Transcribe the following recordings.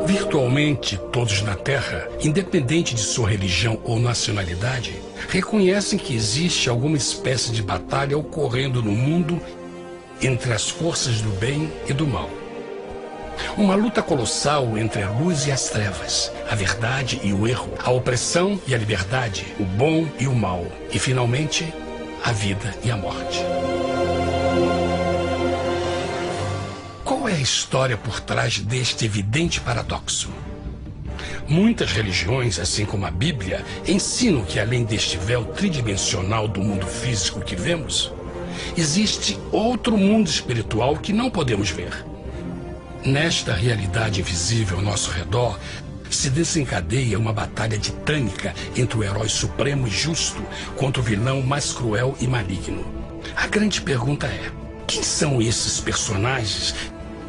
Virtualmente todos na Terra, independente de sua religião ou nacionalidade, reconhecem que existe alguma espécie de batalha ocorrendo no mundo entre as forças do bem e do mal. Uma luta colossal entre a luz e as trevas, a verdade e o erro, a opressão e a liberdade, o bom e o mal, e finalmente, a vida e a morte. Qual é a história por trás deste evidente paradoxo? Muitas religiões, assim como a Bíblia, ensinam que além deste véu tridimensional do mundo físico que vemos, existe outro mundo espiritual que não podemos ver. Nesta realidade invisível ao nosso redor, se desencadeia uma batalha titânica entre o herói supremo e justo contra o vilão mais cruel e maligno. A grande pergunta é: quem são esses personagens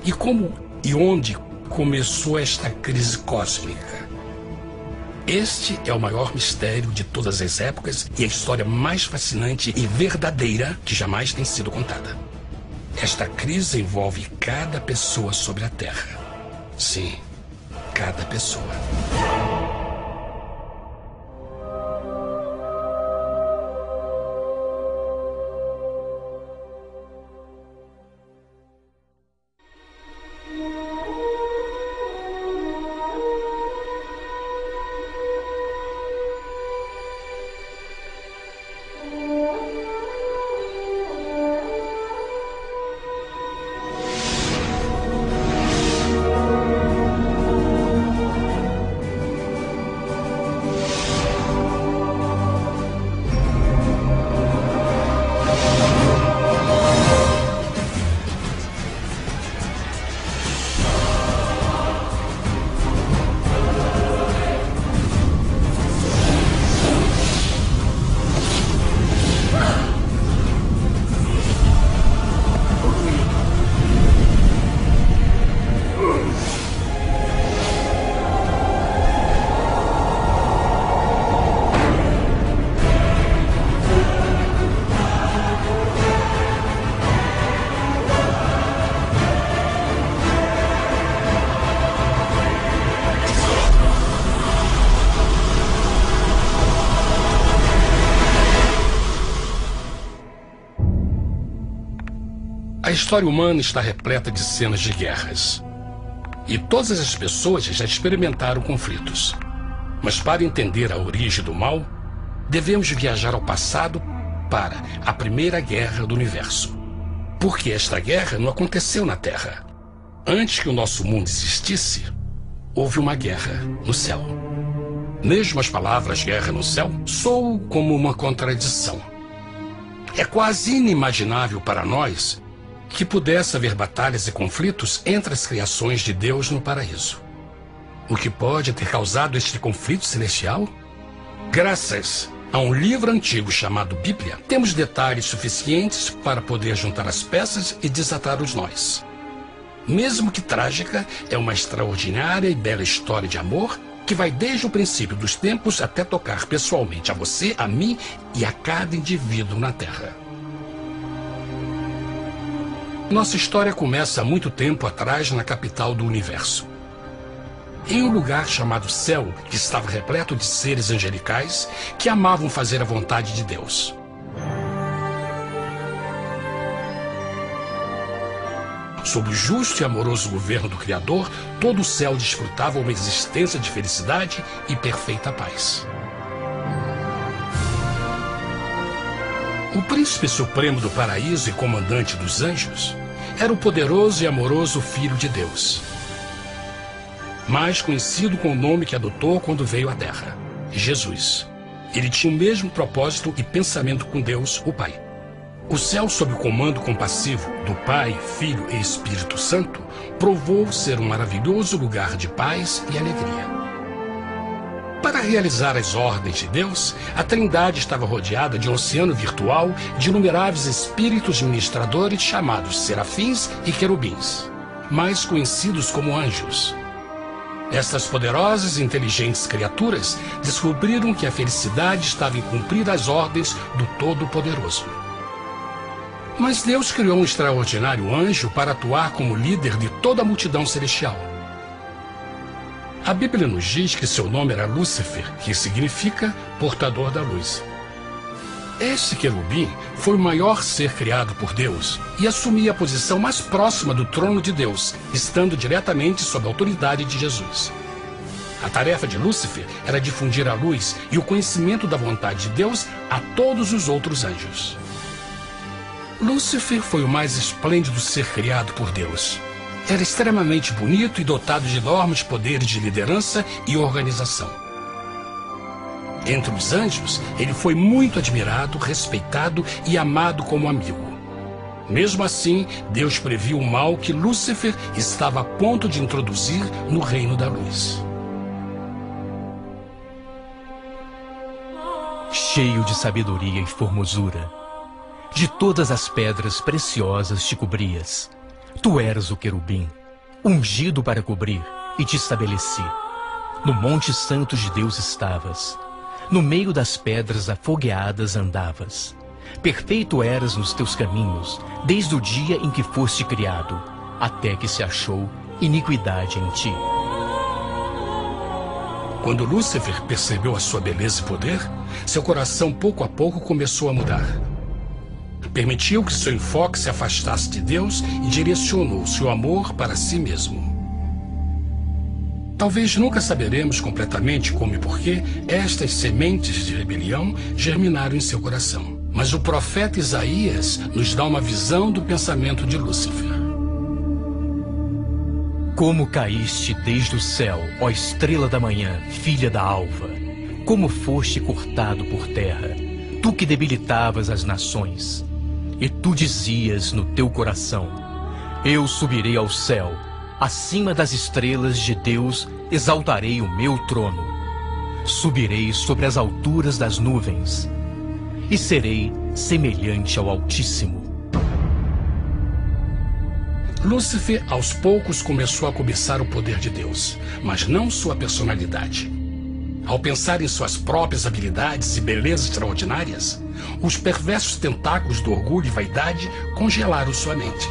e como e onde começou esta crise cósmica? Este é o maior mistério de todas as épocas e a história mais fascinante e verdadeira que jamais tem sido contada. Esta crise envolve cada pessoa sobre a Terra. Sim, cada pessoa. A história humana está repleta de cenas de guerras. E todas as pessoas já experimentaram conflitos. Mas para entender a origem do mal, devemos viajar ao passado para a Primeira Guerra do Universo. Porque esta guerra não aconteceu na Terra. Antes que o nosso mundo existisse, houve uma guerra no céu. Mesmo as palavras guerra no céu soam como uma contradição. É quase inimaginável para nós que pudesse haver batalhas e conflitos entre as criações de Deus no paraíso. O que pode ter causado este conflito celestial? Graças a um livro antigo chamado Bíblia, temos detalhes suficientes para poder juntar as peças e desatar os nós. Mesmo que trágica, é uma extraordinária e bela história de amor que vai desde o princípio dos tempos até tocar pessoalmente a você, a mim e a cada indivíduo na Terra. Nossa história começa há muito tempo atrás na capital do universo. Em um lugar chamado Céu, que estava repleto de seres angelicais que amavam fazer a vontade de Deus. Sob o justo e amoroso governo do Criador, todo o céu desfrutava uma existência de felicidade e perfeita paz. O príncipe supremo do paraíso e comandante dos anjos era o poderoso e amoroso Filho de Deus, mais conhecido com o nome que adotou quando veio à Terra, Jesus. Ele tinha o mesmo propósito e pensamento com Deus, o Pai. O céu, sob o comando compassivo do Pai, Filho e Espírito Santo, provou ser um maravilhoso lugar de paz e alegria. Para realizar as ordens de Deus, a Trindade estava rodeada de um oceano virtual de inumeráveis espíritos ministradores chamados serafins e querubins, mais conhecidos como anjos. Estas poderosas e inteligentes criaturas descobriram que a felicidade estava em cumprir as ordens do Todo-Poderoso. Mas Deus criou um extraordinário anjo para atuar como líder de toda a multidão celestial. A Bíblia nos diz que seu nome era Lúcifer, que significa portador da luz. Este querubim foi o maior ser criado por Deus e assumia a posição mais próxima do trono de Deus, estando diretamente sob a autoridade de Jesus. A tarefa de Lúcifer era difundir a luz e o conhecimento da vontade de Deus a todos os outros anjos. Lúcifer foi o mais esplêndido ser criado por Deus. Era extremamente bonito e dotado de enormes poderes de liderança e organização. Entre os anjos, ele foi muito admirado, respeitado e amado como amigo. Mesmo assim, Deus previu o mal que Lúcifer estava a ponto de introduzir no reino da luz. Cheio de sabedoria e formosura, de todas as pedras preciosas te cobrias. Tu eras o querubim, ungido para cobrir, e te estabeleci. No monte santo de Deus estavas. No meio das pedras afogueadas andavas. Perfeito eras nos teus caminhos, desde o dia em que foste criado, até que se achou iniquidade em ti. Quando Lúcifer percebeu a sua beleza e poder, seu coração pouco a pouco começou a mudar. Permitiu que seu enfoque se afastasse de Deus e direcionou seu amor para si mesmo. Talvez nunca saberemos completamente como e por que estas sementes de rebelião germinaram em seu coração. Mas o profeta Isaías nos dá uma visão do pensamento de Lúcifer. Como caíste desde o céu, ó estrela da manhã, filha da alva, como foste cortado por terra, tu que debilitavas as nações. E tu dizias no teu coração: eu subirei ao céu, acima das estrelas de Deus exaltarei o meu trono. Subirei sobre as alturas das nuvens, e serei semelhante ao Altíssimo. Lúcifer, aos poucos, começou a cobiçar o poder de Deus, mas não sua personalidade. Ao pensar em suas próprias habilidades e belezas extraordinárias, os perversos tentáculos do orgulho e vaidade congelaram sua mente.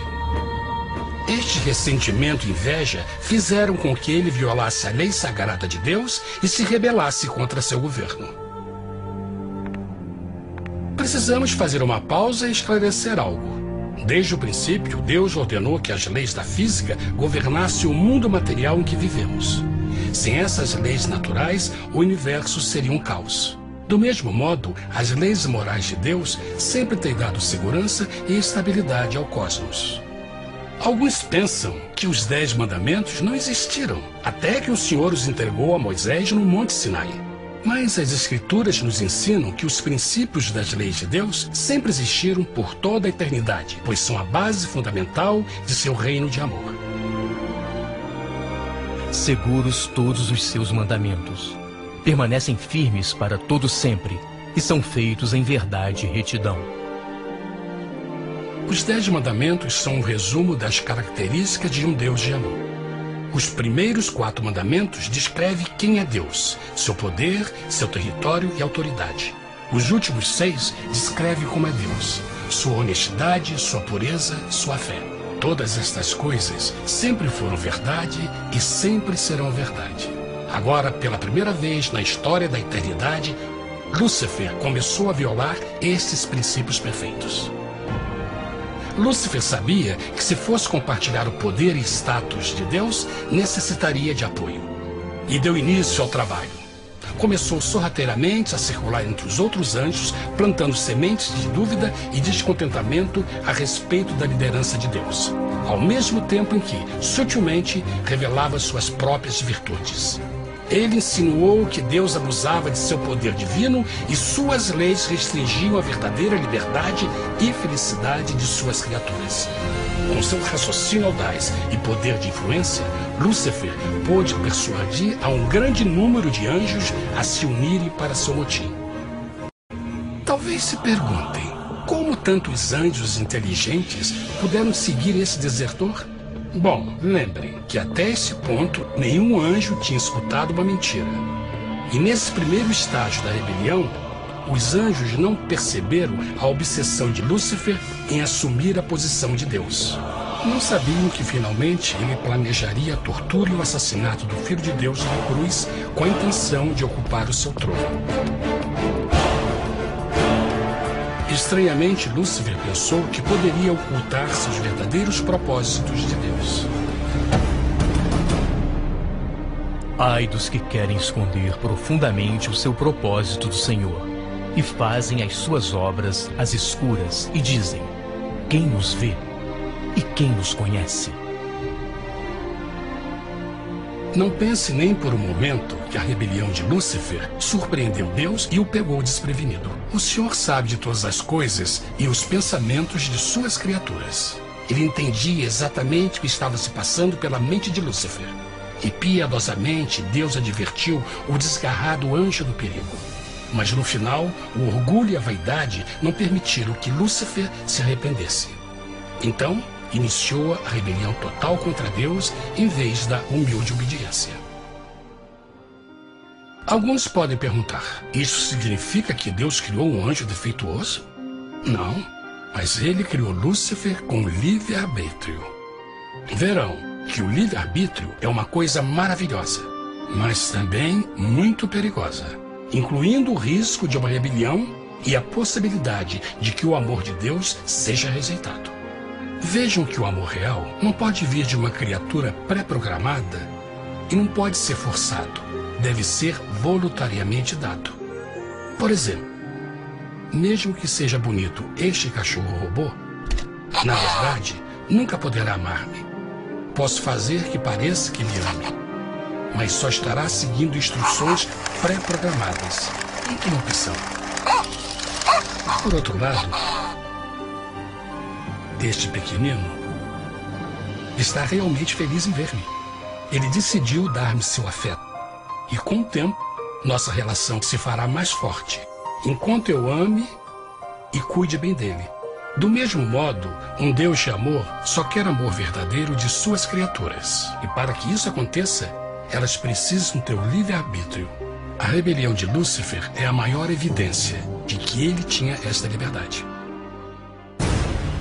Este ressentimento e inveja fizeram com que ele violasse a lei sagrada de Deus e se rebelasse contra seu governo. Precisamos fazer uma pausa e esclarecer algo. Desde o princípio, Deus ordenou que as leis da física governassem o mundo material em que vivemos. Sem essas leis naturais, o universo seria um caos. Do mesmo modo, as leis morais de Deus sempre têm dado segurança e estabilidade ao cosmos. Alguns pensam que os 10 mandamentos não existiram, até que o Senhor os entregou a Moisés no Monte Sinai. Mas as Escrituras nos ensinam que os princípios das leis de Deus sempre existiram por toda a eternidade, pois são a base fundamental de seu reino de amor. Seguros todos os seus mandamentos, permanecem firmes para todo sempre e são feitos em verdade e retidão. Os 10 mandamentos são um resumo das características de um Deus de amor. Os primeiros 4 mandamentos descrevem quem é Deus, seu poder, seu território e autoridade. Os últimos 6 descrevem como é Deus, sua honestidade, sua pureza, sua fé. Todas estas coisas sempre foram verdade e sempre serão verdade. Agora, pela primeira vez na história da eternidade, Lúcifer começou a violar estes princípios perfeitos. Lúcifer sabia que se fosse compartilhar o poder e status de Deus, necessitaria de apoio. E deu início ao trabalho. Começou sorrateiramente a circular entre os outros anjos, plantando sementes de dúvida e descontentamento a respeito da liderança de Deus, ao mesmo tempo em que, sutilmente, revelava suas próprias virtudes. Ele insinuou que Deus abusava de seu poder divino e suas leis restringiam a verdadeira liberdade e felicidade de suas criaturas. Com seu raciocínio audaz e poder de influência, Lúcifer pôde persuadir a um grande número de anjos a se unirem para seu motim. Talvez se perguntem, como tantos anjos inteligentes puderam seguir esse desertor? Bom, lembrem que até esse ponto nenhum anjo tinha escutado uma mentira. E nesse primeiro estágio da rebelião, os anjos não perceberam a obsessão de Lúcifer em assumir a posição de Deus. Não sabiam que finalmente ele planejaria a tortura e o assassinato do Filho de Deus na cruz com a intenção de ocupar o seu trono. Estranhamente, Lúcifer pensou que poderia ocultar seus verdadeiros propósitos de Deus. Ai dos que querem esconder profundamente o seu propósito do Senhor e fazem as suas obras às escuras e dizem: quem nos vê e quem nos conhece? Não pense nem por um momento que a rebelião de Lúcifer surpreendeu Deus e o pegou desprevenido. O Senhor sabe de todas as coisas e os pensamentos de suas criaturas. Ele entendia exatamente o que estava se passando pela mente de Lúcifer. E piedosamente Deus advertiu o desgarrado anjo do perigo. Mas no final, o orgulho e a vaidade não permitiram que Lúcifer se arrependesse. Então, iniciou a rebelião total contra Deus em vez da humilde obediência. Alguns podem perguntar: isso significa que Deus criou um anjo defeituoso? Não, mas ele criou Lúcifer com livre-arbítrio. Verão que o livre-arbítrio é uma coisa maravilhosa, mas também muito perigosa, incluindo o risco de uma rebelião e a possibilidade de que o amor de Deus seja rejeitado. Vejam que o amor real não pode vir de uma criatura pré-programada e não pode ser forçado, deve ser voluntariamente dado. Por exemplo, mesmo que seja bonito este cachorro robô, na verdade, nunca poderá amar-me. Posso fazer que pareça que me ame, mas só estará seguindo instruções pré-programadas. Que opção. Por outro lado, este pequenino está realmente feliz em ver-me. Ele decidiu dar-me seu afeto. E com o tempo, nossa relação se fará mais forte, enquanto eu ame e cuide bem dele. Do mesmo modo, um Deus de amor só quer amor verdadeiro de suas criaturas. E para que isso aconteça, elas precisam ter o livre-arbítrio. A rebelião de Lúcifer é a maior evidência de que ele tinha esta liberdade.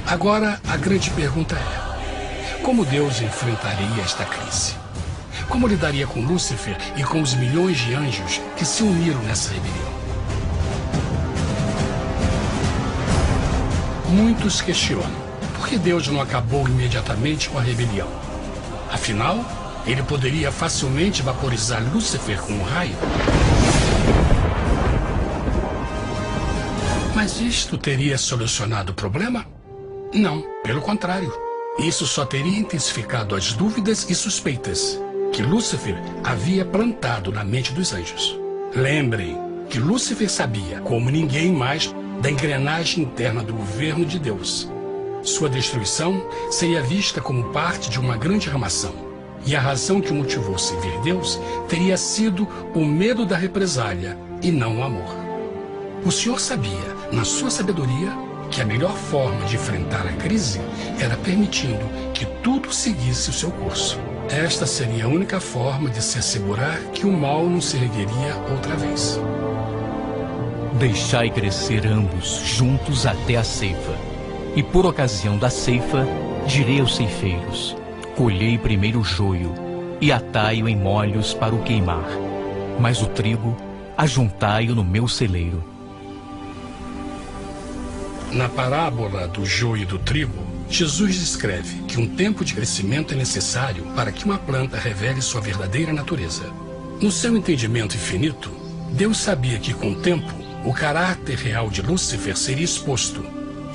Agora, a grande pergunta é: como Deus enfrentaria esta crise? Como lidaria com Lúcifer e com os milhões de anjos que se uniram nessa rebelião? Muitos questionam: por que Deus não acabou imediatamente com a rebelião? Afinal, ele poderia facilmente vaporizar Lúcifer com um raio. Mas isto teria solucionado o problema? Não, pelo contrário. Isso só teria intensificado as dúvidas e suspeitas que Lúcifer havia plantado na mente dos anjos. Lembrem que Lúcifer sabia, como ninguém mais, da engrenagem interna do governo de Deus. Sua destruição seria vista como parte de uma grande armação. E a razão que o motivou a servir Deus teria sido o medo da represália e não o amor. O Senhor sabia, na sua sabedoria, que a melhor forma de enfrentar a crise era permitindo que tudo seguisse o seu curso. Esta seria a única forma de se assegurar que o mal não se ergueria outra vez. Deixai crescer ambos juntos até a ceifa. E por ocasião da ceifa, direi aos ceifeiros: colhei primeiro o joio e atai-o em molhos para o queimar, mas o trigo ajuntai-o no meu celeiro. Na parábola do joio e do trigo, Jesus descreve que um tempo de crescimento é necessário para que uma planta revele sua verdadeira natureza. No seu entendimento infinito, Deus sabia que com o tempo, o caráter real de Lúcifer seria exposto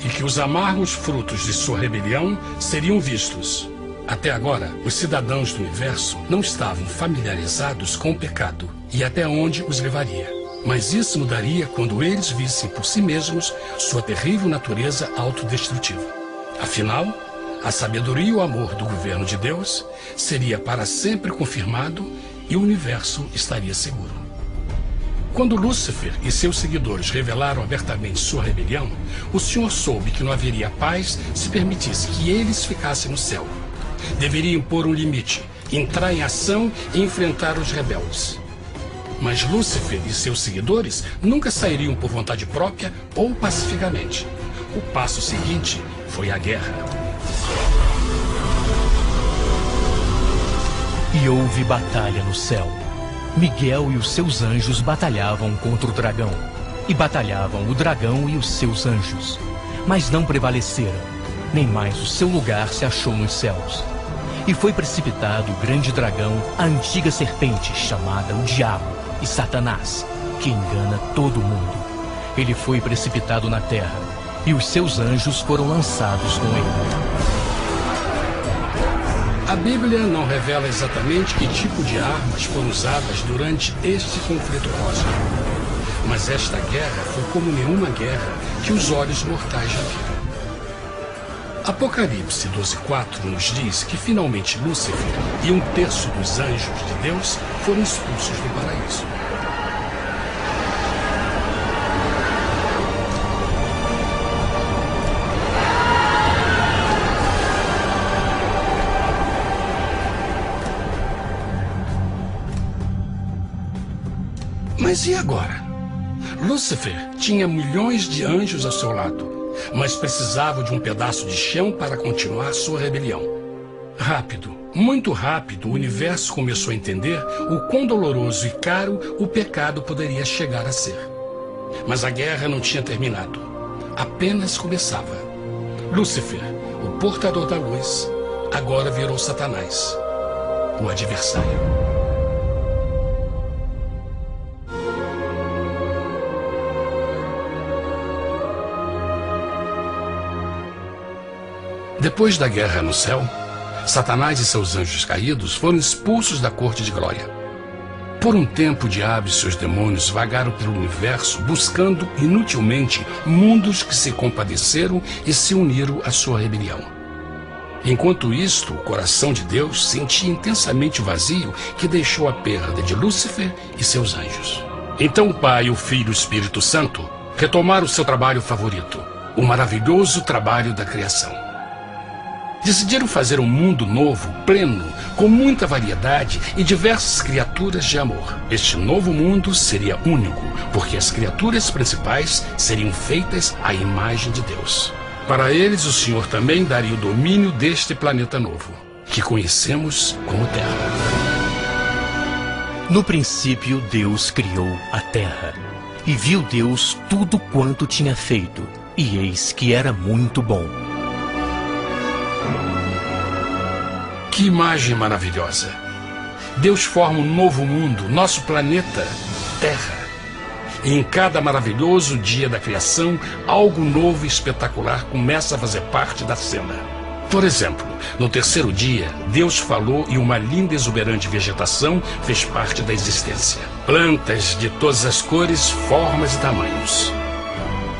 e que os amargos frutos de sua rebelião seriam vistos. Até agora, os cidadãos do universo não estavam familiarizados com o pecado e até onde os levaria. Mas isso mudaria quando eles vissem por si mesmos sua terrível natureza autodestrutiva. Afinal, a sabedoria e o amor do governo de Deus seria para sempre confirmado e o universo estaria seguro. Quando Lúcifer e seus seguidores revelaram abertamente sua rebelião, o Senhor soube que não haveria paz se permitisse que eles ficassem no céu. Deveria impor um limite, entrar em ação e enfrentar os rebeldes. Mas Lúcifer e seus seguidores nunca sairiam por vontade própria ou pacificamente. O passo seguinte foi a guerra. E houve batalha no céu. Miguel e os seus anjos batalhavam contra o dragão. E batalhavam o dragão e os seus anjos. Mas não prevaleceram, nem mais o seu lugar se achou nos céus. E foi precipitado o grande dragão, a antiga serpente, chamada o Diabo e Satanás, que engana todo mundo. Ele foi precipitado na terra, e os seus anjos foram lançados com ele. A Bíblia não revela exatamente que tipo de armas foram usadas durante este conflito cósmico. Mas esta guerra foi como nenhuma guerra que os olhos mortais já viram. Apocalipse 12:4 nos diz que finalmente Lúcifer e 1/3 dos anjos de Deus foram expulsos do paraíso. Mas e agora? Lúcifer tinha milhões de anjos ao seu lado, mas precisava de um pedaço de chão para continuar sua rebelião. Rápido, muito rápido, o universo começou a entender o quão doloroso e caro o pecado poderia chegar a ser. Mas a guerra não tinha terminado, apenas começava. Lúcifer, o portador da luz, agora virou Satanás, o adversário. Depois da guerra no céu, Satanás e seus anjos caídos foram expulsos da corte de glória. Por um tempo, o diabo e seus demônios vagaram pelo universo buscando inutilmente mundos que se compadeceram e se uniram à sua rebelião. Enquanto isto, o coração de Deus sentia intensamente o vazio que deixou a perda de Lúcifer e seus anjos. Então o Pai, o Filho e o Espírito Santo retomaram seu trabalho favorito, o maravilhoso trabalho da criação. Decidiram fazer um mundo novo, pleno, com muita variedade e diversas criaturas de amor. Este novo mundo seria único, porque as criaturas principais seriam feitas à imagem de Deus. Para eles, o Senhor também daria o domínio deste planeta novo, que conhecemos como Terra. No princípio, Deus criou a terra. E viu Deus tudo quanto tinha feito, e eis que era muito bom. Que imagem maravilhosa! Deus forma um novo mundo, nosso planeta, Terra. E em cada maravilhoso dia da criação, algo novo e espetacular começa a fazer parte da cena. Por exemplo, no terceiro dia, Deus falou e uma linda e exuberante vegetação fez parte da existência. Plantas de todas as cores, formas e tamanhos.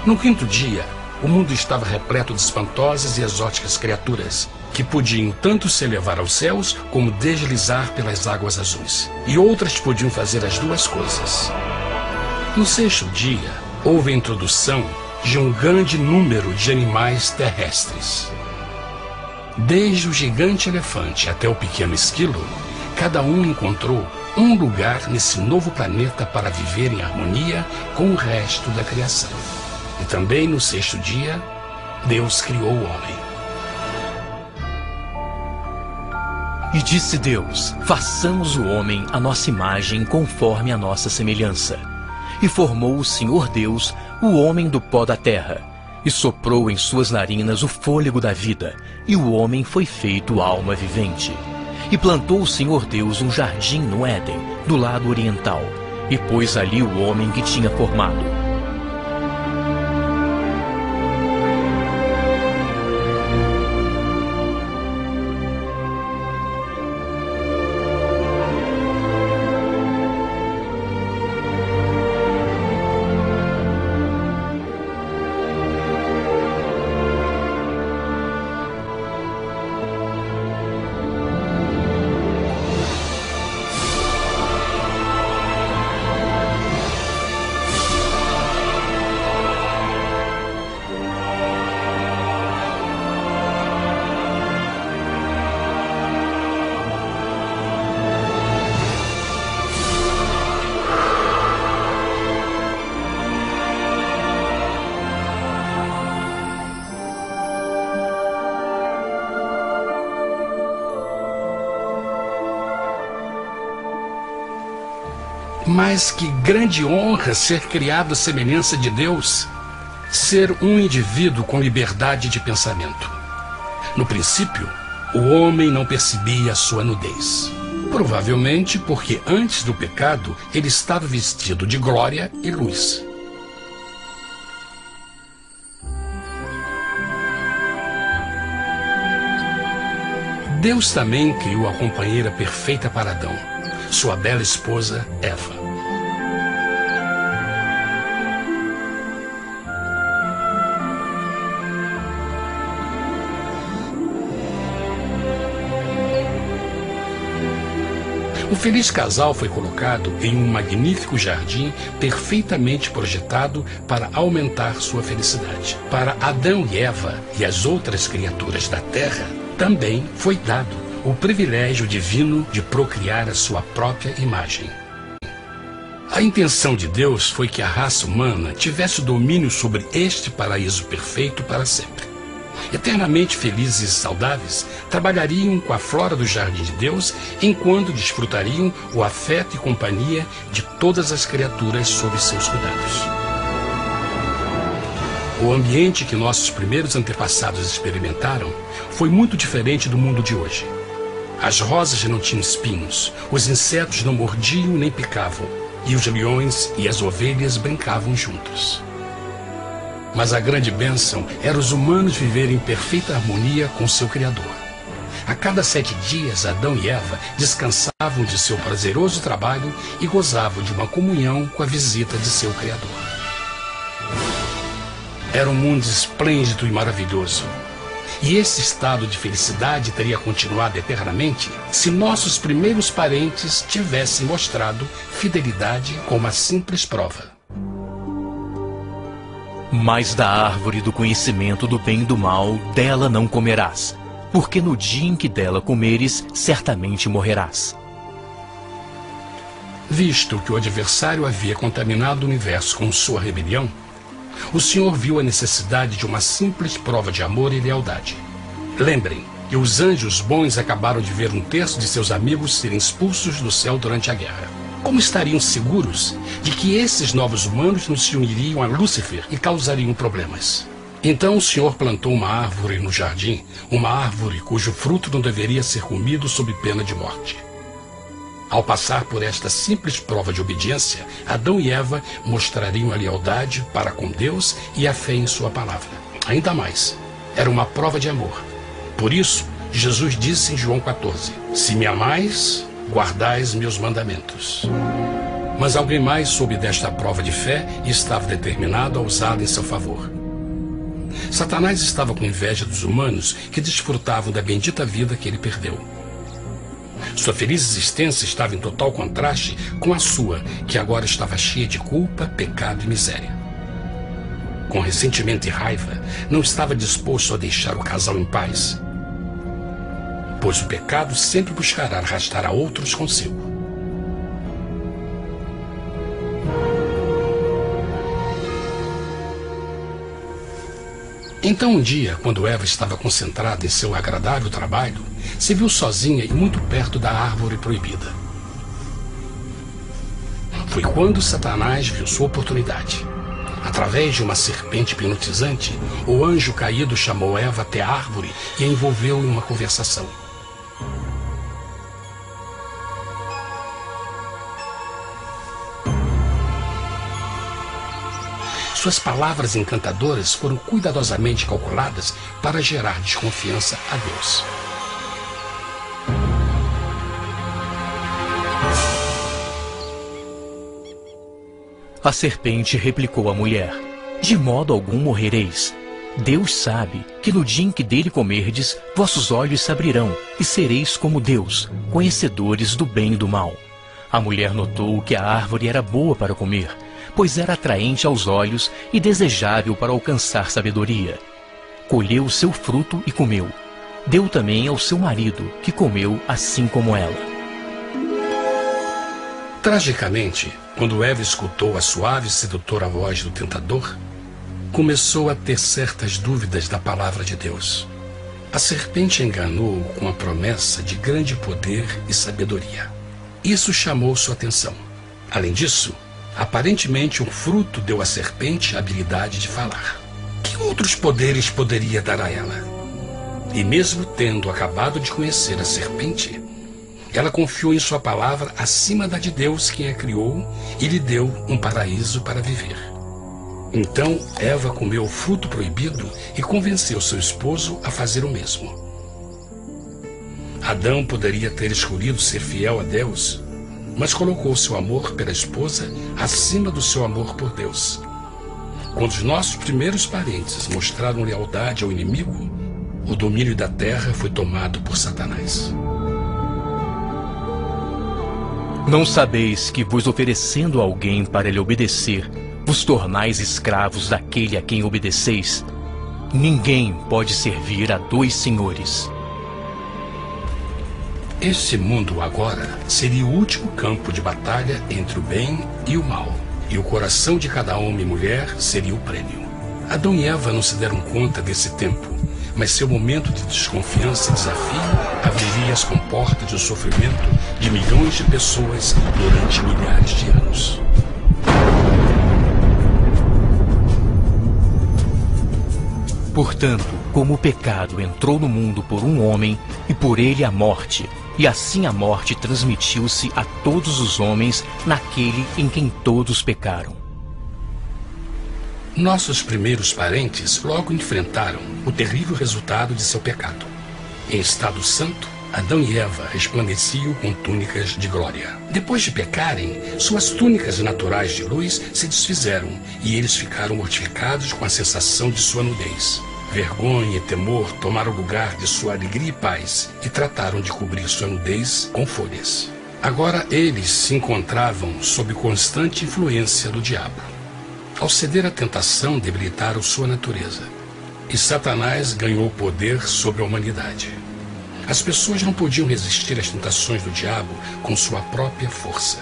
No quinto dia, o mundo estava repleto de espantosas e exóticas criaturas, que podiam tanto se elevar aos céus como deslizar pelas águas azuis. E outras podiam fazer as duas coisas. No sexto dia, houve a introdução de um grande número de animais terrestres. Desde o gigante elefante até o pequeno esquilo, cada um encontrou um lugar nesse novo planeta para viver em harmonia com o resto da criação. E também no sexto dia, Deus criou o homem. E disse Deus: façamos o homem à nossa imagem, conforme a nossa semelhança. E formou o Senhor Deus o homem do pó da terra, e soprou em suas narinas o fôlego da vida, e o homem foi feito alma vivente. E plantou o Senhor Deus um jardim no Éden, do lado oriental, e pôs ali o homem que tinha formado. Mas que grande honra ser criado à semelhança de Deus, ser um indivíduo com liberdade de pensamento. No princípio, o homem não percebia a sua nudez. Provavelmente porque antes do pecado ele estava vestido de glória e luz. Deus também criou a companheira perfeita para Adão, sua bela esposa Eva. O feliz casal foi colocado em um magnífico jardim perfeitamente projetado para aumentar sua felicidade. Para Adão e Eva e as outras criaturas da terra, também foi dado o privilégio divino de procriar a sua própria imagem. A intenção de Deus foi que a raça humana tivesse domínio sobre este paraíso perfeito para sempre. Eternamente felizes e saudáveis, trabalhariam com a flora do jardim de Deus, enquanto desfrutariam o afeto e companhia de todas as criaturas sob seus cuidados. O ambiente que nossos primeiros antepassados experimentaram foi muito diferente do mundo de hoje. As rosas não tinham espinhos, os insetos não mordiam nem picavam, e os leões e as ovelhas brincavam juntos. Mas a grande bênção era os humanos viverem em perfeita harmonia com seu Criador. A cada 7 dias, Adão e Eva descansavam de seu prazeroso trabalho e gozavam de uma comunhão com a visita de seu Criador. Era um mundo esplêndido e maravilhoso. E esse estado de felicidade teria continuado eternamente se nossos primeiros parentes tivessem mostrado fidelidade com uma simples prova. Mas da árvore do conhecimento do bem e do mal, dela não comerás, porque no dia em que dela comeres, certamente morrerás. Visto que o adversário havia contaminado o universo com sua rebelião, o Senhor viu a necessidade de uma simples prova de amor e lealdade. Lembrem que os anjos bons acabaram de ver 1/3 de seus amigos serem expulsos do céu durante a guerra. Como estariam seguros de que esses novos humanos não se uniriam a Lúcifer e causariam problemas? Então o Senhor plantou uma árvore no jardim, uma árvore cujo fruto não deveria ser comido sob pena de morte. Ao passar por esta simples prova de obediência, Adão e Eva mostrariam a lealdade para com Deus e a fé em sua palavra. Ainda mais, era uma prova de amor. Por isso, Jesus disse em João 14, se me amais, guardais meus mandamentos. Mas alguém mais soube desta prova de fé e estava determinado a usá-la em seu favor. Satanás estava com inveja dos humanos que desfrutavam da bendita vida que ele perdeu. Sua feliz existência estava em total contraste com a sua, que agora estava cheia de culpa, pecado e miséria. Com ressentimento e raiva, não estava disposto a deixar o casal em paz, pois o pecado sempre buscará arrastar a outros consigo. Então um dia, quando Eva estava concentrada em seu agradável trabalho, se viu sozinha e muito perto da árvore proibida. Foi quando Satanás viu sua oportunidade. Através de uma serpente hipnotizante, o anjo caído chamou Eva até a árvore e a envolveu em uma conversação. Suas palavras encantadoras foram cuidadosamente calculadas para gerar desconfiança a Deus. A serpente replicou à mulher, de modo algum morrereis. Deus sabe que no dia em que dele comerdes, vossos olhos se abrirão e sereis como Deus, conhecedores do bem e do mal. A mulher notou que a árvore era boa para comer, pois era atraente aos olhos e desejável para alcançar sabedoria. Colheu o seu fruto e comeu. Deu também ao seu marido, que comeu assim como ela. Tragicamente, quando Eva escutou a suave e sedutora voz do tentador, começou a ter certas dúvidas da palavra de Deus. A serpente enganou-o com a promessa de grande poder e sabedoria. Isso chamou sua atenção. Além disso, aparentemente um fruto deu à serpente a habilidade de falar. Que outros poderes poderia dar a ela? E mesmo tendo acabado de conhecer a serpente, ela confiou em sua palavra acima da de Deus, quem a criou, e lhe deu um paraíso para viver. Então Eva comeu o fruto proibido e convenceu seu esposo a fazer o mesmo. Adão poderia ter escolhido ser fiel a Deus, mas colocou seu amor pela esposa acima do seu amor por Deus. Quando os nossos primeiros parentes mostraram lealdade ao inimigo, o domínio da terra foi tomado por Satanás. Não sabeis que, vos oferecendo a alguém para lhe obedecer, vos tornais escravos daquele a quem obedeceis? Ninguém pode servir a dois senhores. Este mundo agora seria o último campo de batalha entre o bem e o mal, e o coração de cada homem e mulher seria o prêmio. Adão e Eva não se deram conta desse tempo, mas seu momento de desconfiança e desafio abriria as comportas do sofrimento de milhões de pessoas durante milhares de anos. Portanto, como o pecado entrou no mundo por um homem, e por ele a morte, e assim a morte transmitiu-se a todos os homens naquele em quem todos pecaram. Nossos primeiros parentes logo enfrentaram o terrível resultado de seu pecado. Em estado santo, Adão e Eva resplandeciam com túnicas de glória. Depois de pecarem, suas túnicas naturais de luz se desfizeram e eles ficaram mortificados com a sensação de sua nudez. Vergonha e temor tomaram lugar de sua alegria e paz e trataram de cobrir sua nudez com folhas. Agora eles se encontravam sob constante influência do diabo. Ao ceder à tentação, debilitaram sua natureza, e Satanás ganhou poder sobre a humanidade. As pessoas não podiam resistir às tentações do diabo com sua própria força.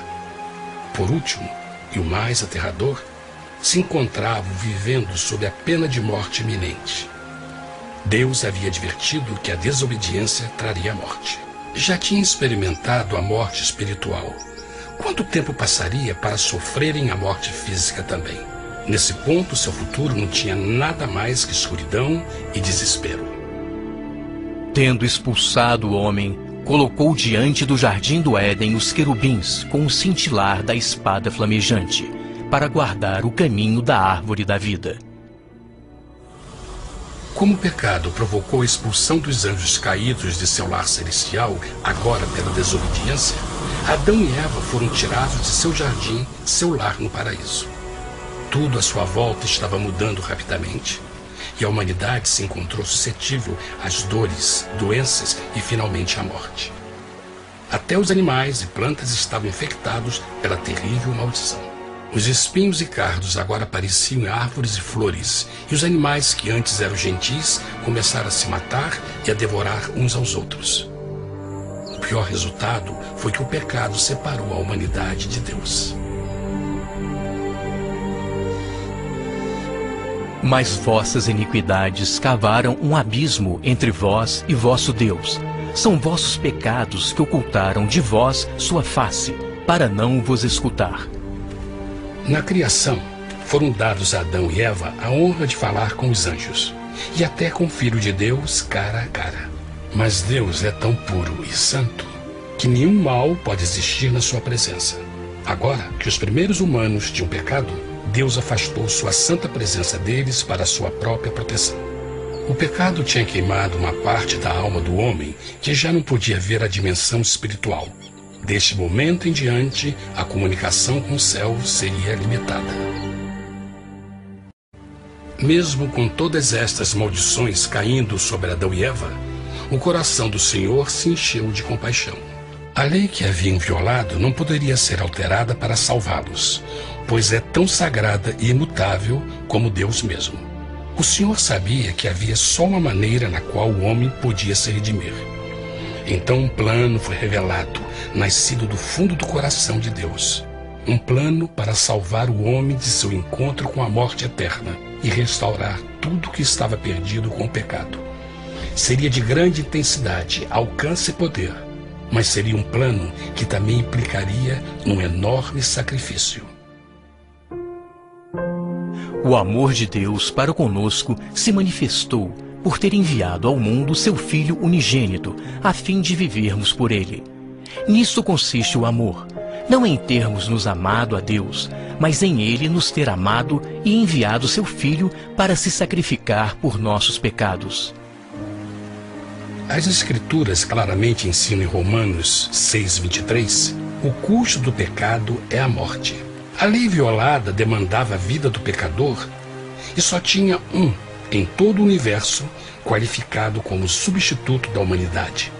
Por último, e o mais aterrador, se encontravam vivendo sob a pena de morte iminente. Deus havia advertido que a desobediência traria a morte. Já tinha experimentado a morte espiritual. Quanto tempo passaria para sofrerem a morte física também? Nesse ponto, seu futuro não tinha nada mais que escuridão e desespero. Tendo expulsado o homem, colocou diante do jardim do Éden os querubins com o cintilar da espada flamejante, para guardar o caminho da árvore da vida. Como o pecado provocou a expulsão dos anjos caídos de seu lar celestial, agora pela desobediência, Adão e Eva foram tirados de seu jardim, seu lar no paraíso. Tudo à sua volta estava mudando rapidamente, e a humanidade se encontrou suscetível às dores, doenças e finalmente à morte. Até os animais e plantas estavam infectados pela terrível maldição. Os espinhos e cardos agora pareciam árvores e flores, e os animais que antes eram gentis começaram a se matar e a devorar uns aos outros. O pior resultado foi que o pecado separou a humanidade de Deus. Mas vossas iniquidades cavaram um abismo entre vós e vosso Deus. São vossos pecados que ocultaram de vós sua face, para não vos escutar. Na criação, foram dados a Adão e Eva a honra de falar com os anjos, e até com o Filho de Deus cara a cara. Mas Deus é tão puro e santo que nenhum mal pode existir na sua presença. Agora que os primeiros humanos tinham pecado, Deus afastou sua santa presença deles para a sua própria proteção. O pecado tinha queimado uma parte da alma do homem que já não podia ver a dimensão espiritual. Deste momento em diante, a comunicação com o céu seria limitada. Mesmo com todas estas maldições caindo sobre Adão e Eva, o coração do Senhor se encheu de compaixão. A lei que haviam violado não poderia ser alterada para salvá-los, pois é tão sagrada e imutável como Deus mesmo. O Senhor sabia que havia só uma maneira na qual o homem podia se redimir. Então um plano foi revelado, nascido do fundo do coração de Deus. Um plano para salvar o homem de seu encontro com a morte eterna e restaurar tudo que estava perdido com o pecado. Seria de grande intensidade, alcance e poder, mas seria um plano que também implicaria num enorme sacrifício. O amor de Deus para conosco se manifestou por ter enviado ao mundo seu Filho unigênito, a fim de vivermos por ele. Nisto consiste o amor, não em termos nos amado a Deus, mas em ele nos ter amado e enviado seu Filho para se sacrificar por nossos pecados. As Escrituras claramente ensinam em Romanos 6:23, o custo do pecado é a morte. A lei violada demandava a vida do pecador e só tinha um em todo o universo qualificado como substituto da humanidade.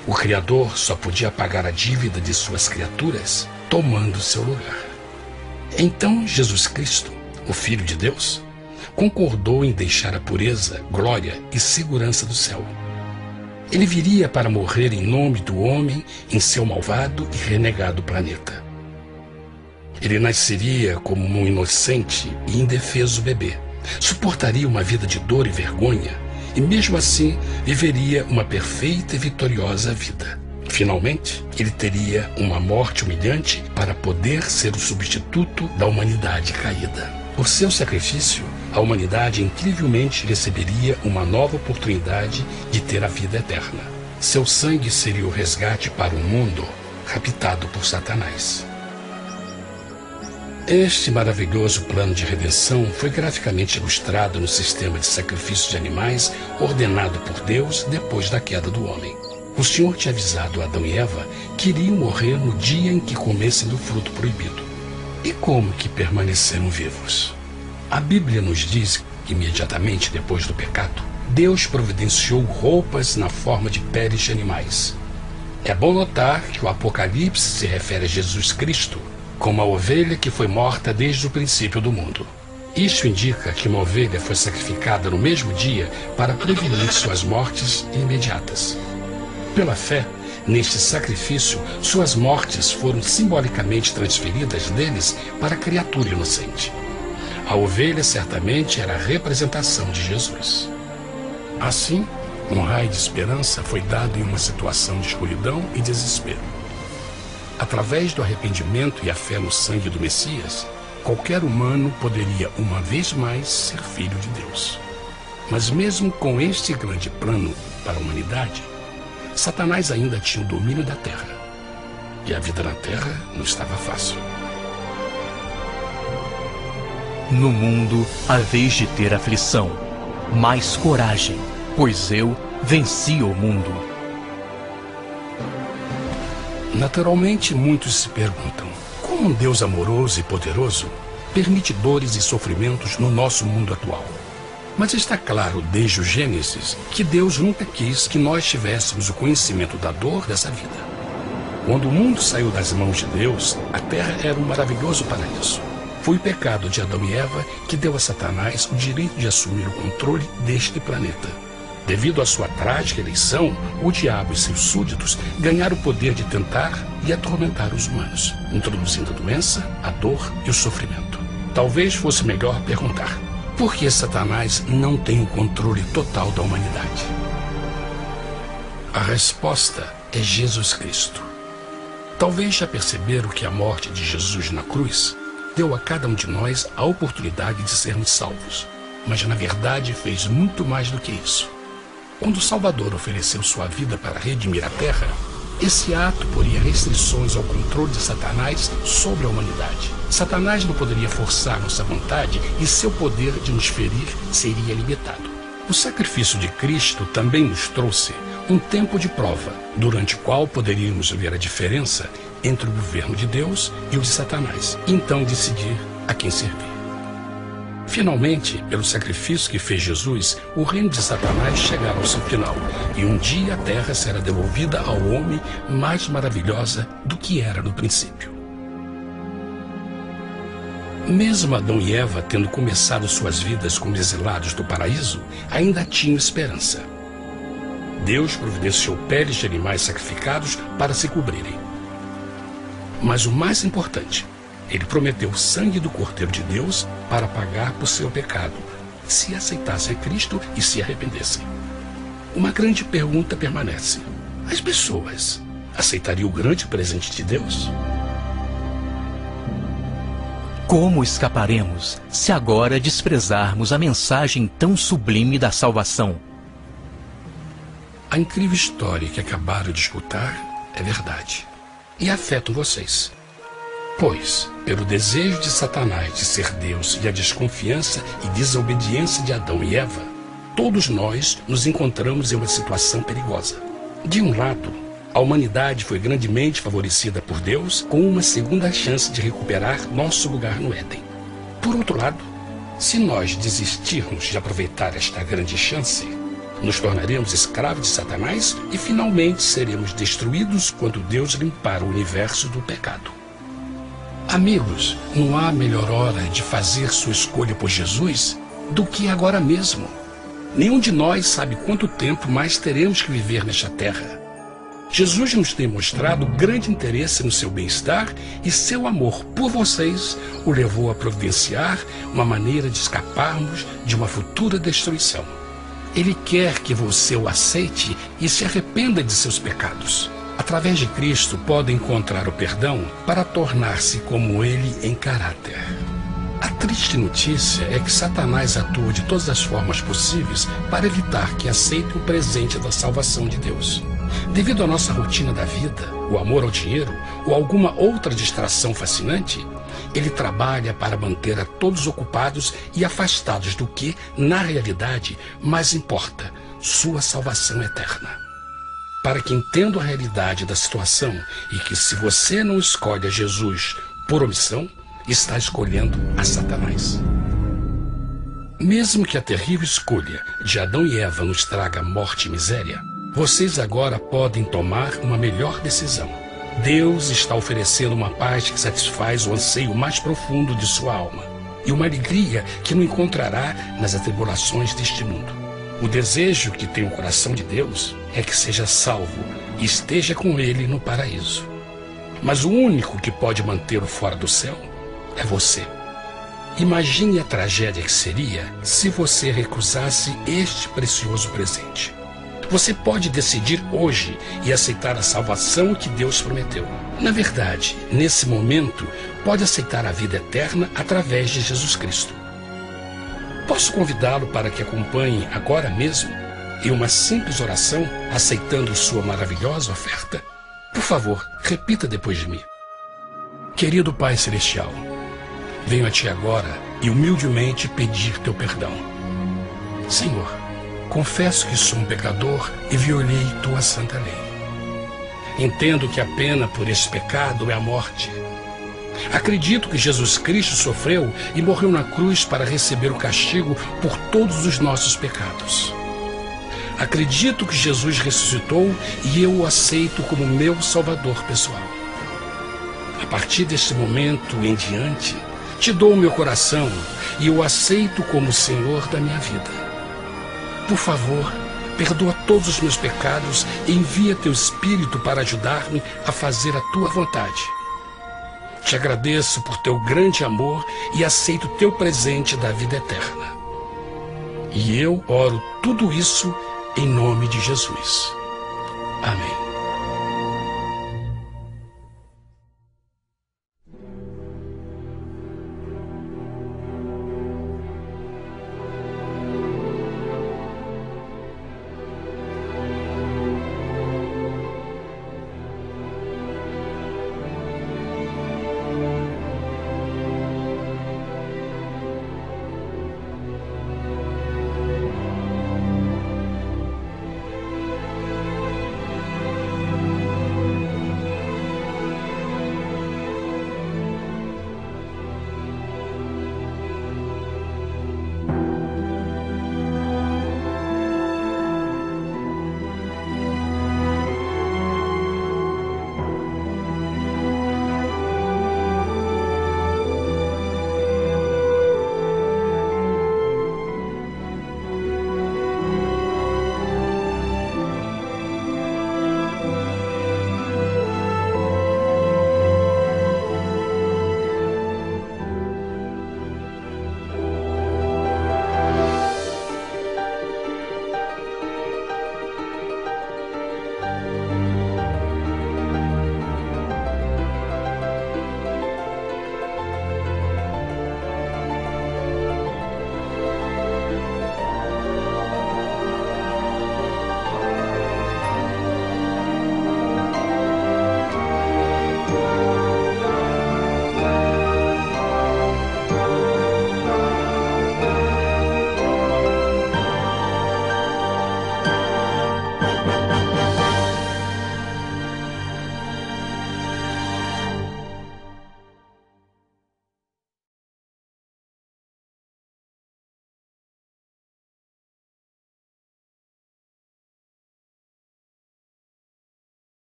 O Criador só podia pagar a dívida de suas criaturas tomando seu lugar. Então Jesus Cristo, o Filho de Deus, concordou em deixar a pureza, glória e segurança do céu. Ele viria para morrer em nome do homem em seu malvado e renegado planeta. Ele nasceria como um inocente e indefeso bebê, suportaria uma vida de dor e vergonha e mesmo assim viveria uma perfeita e vitoriosa vida. Finalmente, ele teria uma morte humilhante para poder ser o substituto da humanidade caída. Por seu sacrifício, a humanidade incrivelmente receberia uma nova oportunidade de ter a vida eterna. Seu sangue seria o resgate para um mundo raptado por Satanás. Este maravilhoso plano de redenção foi graficamente ilustrado no sistema de sacrifício de animais ordenado por Deus depois da queda do homem. O Senhor tinha avisado Adão e Eva que iriam morrer no dia em que comessem do fruto proibido. E como que permaneceram vivos? A Bíblia nos diz que imediatamente depois do pecado, Deus providenciou roupas na forma de peles de animais. É bom notar que o Apocalipse se refere a Jesus Cristo como a ovelha que foi morta desde o princípio do mundo. Isso indica que uma ovelha foi sacrificada no mesmo dia para prevenir suas mortes imediatas. Pela fé, neste sacrifício, suas mortes foram simbolicamente transferidas deles para a criatura inocente. A ovelha certamente era a representação de Jesus. Assim, um raio de esperança foi dado em uma situação de escuridão e desespero. Através do arrependimento e a fé no sangue do Messias, qualquer humano poderia uma vez mais ser filho de Deus. Mas mesmo com este grande plano para a humanidade, Satanás ainda tinha o domínio da terra. E a vida na terra não estava fácil. No mundo haveis de ter aflição, mas coragem, pois eu venci o mundo. Naturalmente, muitos se perguntam, como um Deus amoroso e poderoso permite dores e sofrimentos no nosso mundo atual? Mas está claro desde o Gênesis que Deus nunca quis que nós tivéssemos o conhecimento da dor dessa vida. Quando o mundo saiu das mãos de Deus, a terra era um maravilhoso paraíso. Foi o pecado de Adão e Eva que deu a Satanás o direito de assumir o controle deste planeta. Devido à sua trágica eleição, o diabo e seus súditos ganharam o poder de tentar e atormentar os humanos, introduzindo a doença, a dor e o sofrimento. Talvez fosse melhor perguntar: por que Satanás não tem o controle total da humanidade? A resposta é Jesus Cristo. Talvez já perceberam que a morte de Jesus na cruz deu a cada um de nós a oportunidade de sermos salvos, mas na verdade fez muito mais do que isso. Quando o Salvador ofereceu sua vida para redimir a terra, esse ato poria restrições ao controle de Satanás sobre a humanidade. Satanás não poderia forçar nossa vontade e seu poder de nos ferir seria limitado. O sacrifício de Cristo também nos trouxe um tempo de prova, durante o qual poderíamos ver a diferença entre o governo de Deus e o de Satanás, e então decidir a quem servir. Finalmente, pelo sacrifício que fez Jesus, o reino de Satanás chegará ao seu final, e um dia a terra será devolvida ao homem mais maravilhosa do que era no princípio. Mesmo Adão e Eva tendo começado suas vidas como exilados do paraíso, ainda tinham esperança. Deus providenciou peles de animais sacrificados para se cobrirem. Mas o mais importante, ele prometeu o sangue do Cordeiro de Deus para pagar por seu pecado, se aceitassem a Cristo e se arrependessem. Uma grande pergunta permanece: as pessoas aceitaria o grande presente de Deus? Como escaparemos se agora desprezarmos a mensagem tão sublime da salvação? A incrível história que acabaram de escutar é verdade e afeta vocês. Pois, pelo desejo de Satanás de ser Deus e a desconfiança e desobediência de Adão e Eva, todos nós nos encontramos em uma situação perigosa. De um lado, a humanidade foi grandemente favorecida por Deus com uma segunda chance de recuperar nosso lugar no Éden. Por outro lado, se nós desistirmos de aproveitar esta grande chance, nos tornaremos escravos de Satanás e finalmente seremos destruídos quando Deus limpar o universo do pecado. Amigos, não há melhor hora de fazer sua escolha por Jesus do que agora mesmo. Nenhum de nós sabe quanto tempo mais teremos que viver nesta terra. Jesus nos tem mostrado grande interesse no seu bem-estar e seu amor por vocês o levou a providenciar uma maneira de escaparmos de uma futura destruição. Ele quer que você o aceite e se arrependa de seus pecados. Através de Cristo, pode encontrar o perdão para tornar-se como Ele em caráter. A triste notícia é que Satanás atua de todas as formas possíveis para evitar que aceite o presente da salvação de Deus. Devido à nossa rotina da vida, o amor ao dinheiro ou alguma outra distração fascinante, ele trabalha para manter a todos ocupados e afastados do que, na realidade, mais importa, sua salvação eterna. Para que entendam a realidade da situação e que se você não escolhe a Jesus por omissão, está escolhendo a Satanás. Mesmo que a terrível escolha de Adão e Eva nos traga morte e miséria, vocês agora podem tomar uma melhor decisão. Deus está oferecendo uma paz que satisfaz o anseio mais profundo de sua alma e uma alegria que não encontrará nas atribulações deste mundo. O desejo que tem o coração de Deus é que seja salvo e esteja com Ele no paraíso. Mas o único que pode mantê-lo fora do céu é você. Imagine a tragédia que seria se você recusasse este precioso presente. Você pode decidir hoje e aceitar a salvação que Deus prometeu. Na verdade, nesse momento, pode aceitar a vida eterna através de Jesus Cristo. Posso convidá-lo para que acompanhe agora mesmo em uma simples oração, aceitando sua maravilhosa oferta? Por favor, repita depois de mim. Querido Pai Celestial, venho a Ti agora e humildemente pedir Teu perdão. Senhor, confesso que sou um pecador e violei Tua santa lei. Entendo que a pena por esse pecado é a morte. Acredito que Jesus Cristo sofreu e morreu na cruz para receber o castigo por todos os nossos pecados. Acredito que Jesus ressuscitou e eu o aceito como meu Salvador pessoal. A partir deste momento em diante, Te dou o meu coração e o aceito como Senhor da minha vida. Por favor, perdoa todos os meus pecados e envia Teu Espírito para ajudar-me a fazer a Tua vontade. Te agradeço por Teu grande amor e aceito Teu presente da vida eterna. E eu oro tudo isso em nome de Jesus. Amém.